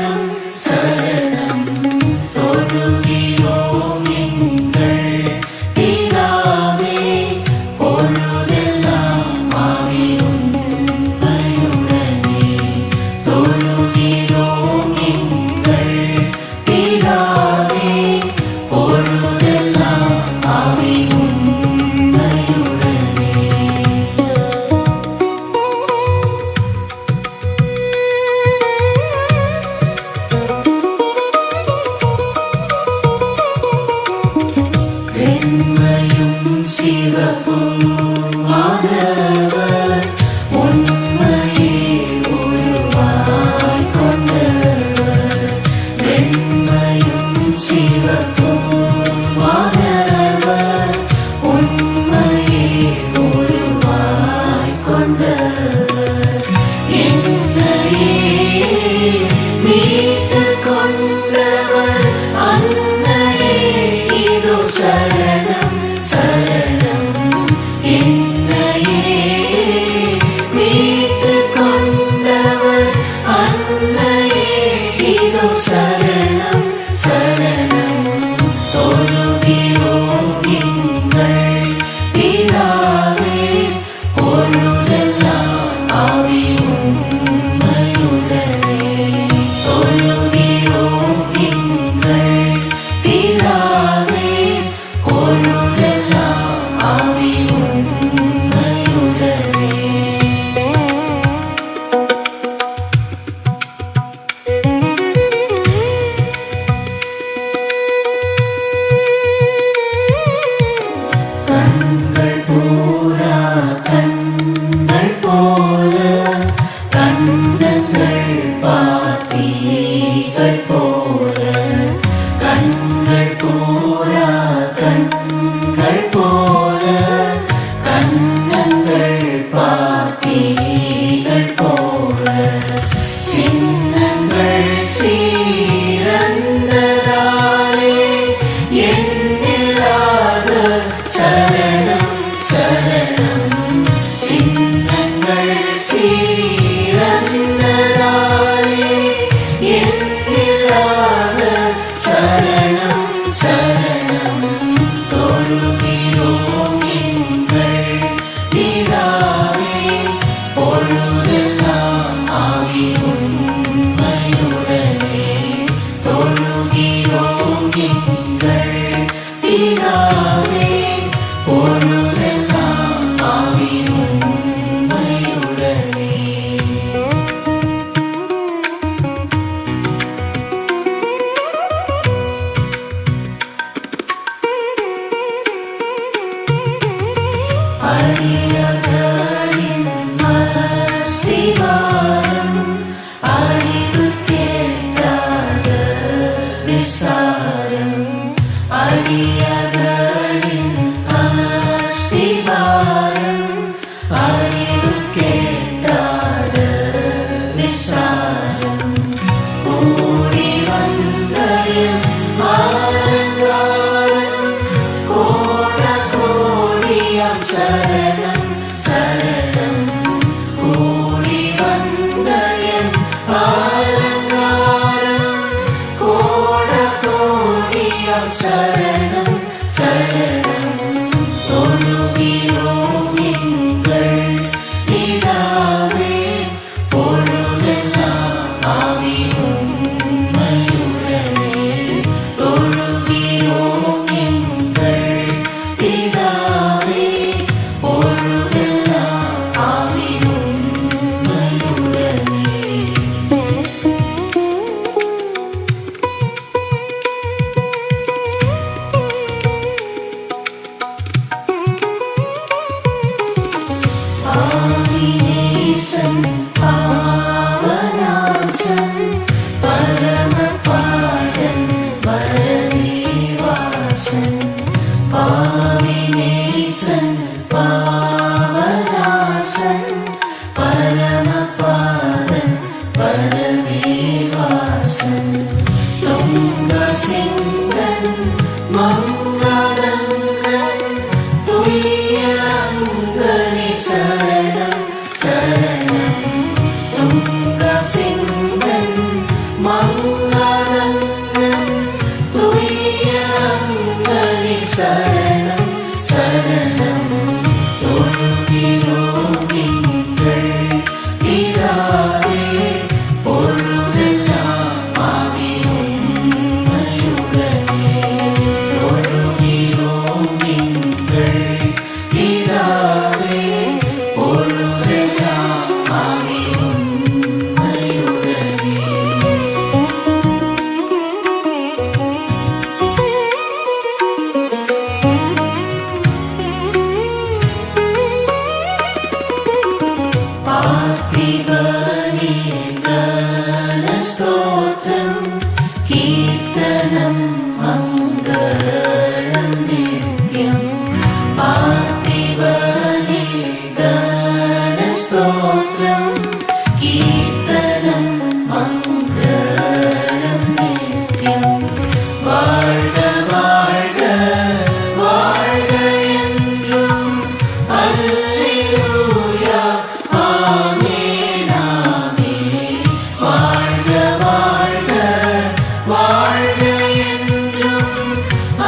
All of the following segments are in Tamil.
சரணம் சரணம் தொழுகிறோம் எங்கள் பிதாவே பொழுதெல்லாம் ஆவி உண்மையுடனே தொழுகிறோம் எங்கள் பிதாவே பொழுதெல்லாம் ஆவி வெண்மையும் சிவப்பும் ஆனவர் உண்மையே உருவாய் கொண்டவர் வெண்மையும் சிவப்பும் ஆனவர் உண்மையே உருவாய் கொண்டவர் என்னையே மீட்டுக் கொண்டவர் அன்னையே இதோ சரணம் சரணம் என்னையே மீட்டுக் கொண்டவர் அன்னையே இதோ சரணம் சரணம் தொழுகிறோம் எங்கள் பிதாவே பொழுதெல்லாம் ஆவி உண்மையுடனே தொழுகிறோம் எங்கள் பிதாவே பொழுதெல்லாம் ஆவி உண்மையுடனே கண்கள் பூரா கண்கள் போல கண்ணங்கள் பாத்திகள் போல கண்கள் பூரா கண்கள் போல கண்ணங்கள் பாத்திகள் போல சின்னங்கள் சீரந்ததாலே எண்ணில்லாத சரணம் சரணம் சின்னங்கள் சீரந்ததாலே எண்ணில்லாத சரணம் சரணம் தொழுகிறோம் எங்கள் பிதாவே பொழுதெல்லாம் ஆவி உண்மையுடனே தொழுகிறோம் எங்கள் பிதாவே பொழுதெல்லாம் ஆவி உண்மையுடனே அடியவரின் அஸ்திவாரம் அறிவு கேட்டாத விசாரம் அடியவரின் அஸ்திவாரம் அறிவு கேட்டாத விசாரம் கூடி வந்த ஆலங்காரம் கோட கோடியாம் சரணம் சரணம் கூடி வந்த ஆலங்காரம் கோட கோடியாம் சரணம் சரணம் தொழுகிறோம் எங்கள் பிதாவே பொழுதெல்லாம் ஆவி உண்மையுடனே தொழுகிறோம் எங்கள் பிதாவே பொழுதெல்லாம் ஆவி உண்மையுடனே ஆவிநேசன் பாவநாசன் பரமபாதன் வரதேவாசன் ஆவிநேசன் பாவநாசன் பரமபாதன் வரதேவாசன் துங்க சிங்கன் மங்களங்கள் துயரங்கனி சரணம் சரணம் துங்க சிங்கன் மங்களங்கள் பொங்காதங்கள் துய்ய அங்கனி சரணம் சரணம் தொழுகிறோம் எங்கள் பிதாவே பொழுதெல்லாம் ஆவி உண்மையுடனே தொழுகிறோம் எங்கள் பிதாவே பொழுதெல்லாம் ஆவி உண்மையுடனே. பார்த்திபனே கனஸ்தோத்திரம் கீர்த்தனம் மங்களம் நித்யம். பார்த்திபனே கனஸ்தோத்திரம் கீர்த்தனம் மங்களம் நித்யம். வாழ்க வாழ்க வாழ்க என்றும் அல்லேலூயா ஆமென் ஆமென். வாழ்க வாழ்க வாழ்க என்றும்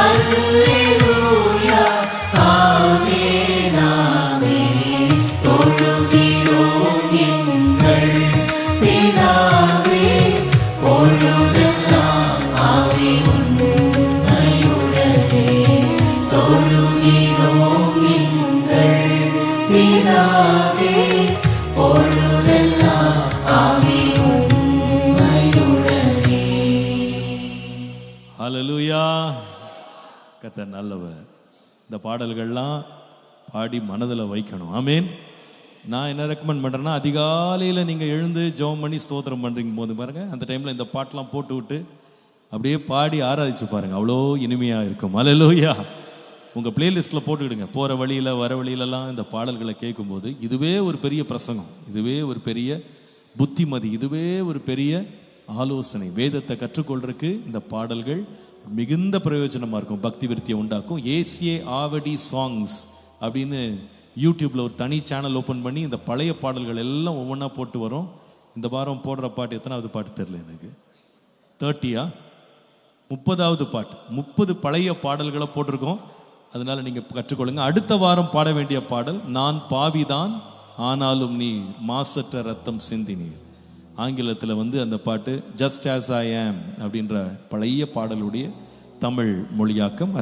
அல்லேலூயா ஆமென் ஆமென். தொழுகிறோம் எங்கள் பிதாவே பொழுதெல்லாம் ஆவி உண்மையுடனே தொழுகிறோம் எங்கள் பிதாவே பொழுதெல்லாம் ஆவி உண்மையுடனே. ஹல்லேலூயா. கர்த்தர் நல்லவர். இந்த பாடல்கள்லாம் பாடி மனதில் வைக்கணும். ஆமேன். நான் என்ன ரெக்கமெண்ட் பண்ணுறேன்னா, அதிகாலையில் நீங்கள் எழுந்து ஜெபம் பண்ணி ஸ்தோத்திரம் பண்ணுறீங்க போது பாருங்கள், அந்த டைமில் இந்த பாட்டெலாம் போட்டு விட்டு அப்படியே பாடி ஆராதிச்சு பாருங்கள், அவ்வளோ இனிமையாக இருக்கும். ஹல்லேலூயா. உங்கள் பிளேலிஸ்ட்டில் போட்டுக்கிடுங்க. போகிற வழியில் வர வழியிலலாம் இந்த பாடல்களை கேட்கும்போது இதுவே ஒரு பெரிய பிரசங்கம், இதுவே ஒரு பெரிய புத்திமதி, இதுவே ஒரு பெரிய ஆலோசனை. வேதத்தை கற்றுக்கொள்றதுக்கு இந்த பாடல்கள் மிகுந்த பிரயோஜனமாக இருக்கும், பக்தி விருத்தியை உண்டாக்கும். ஏசிஏ ஆவடி சாங்ஸ் அப்படின்னு யூடியூப்பில் ஒரு தனி சேனல் ஓப்பன் பண்ணி இந்த பழைய பாடல்கள் எல்லாம் ஒவ்வொன்றா போட்டு வரும். இந்த வாரம் போடுற பாட்டு எத்தனாவது பாட்டு தெரியல எனக்கு, 30ஆ 30வது பாட்டு, 30 பழைய பாடல்களை போட்டிருக்கோம். அதனால நீங்கள் கற்றுக்கொள்ளுங்க. அடுத்த வாரம் பாட வேண்டிய பாடல் நான் பாவிதான் ஆனாலும் நீ மாசற்ற ரத்தம் சிந்தினீர். ஆங்கிலத்தில் அந்த பாட்டு ஜஸ்ட் ஆஸ் ஐ ஆம் அப்படின்ற பழைய பாடலுடைய தமிழ் மொழியாக்கம்.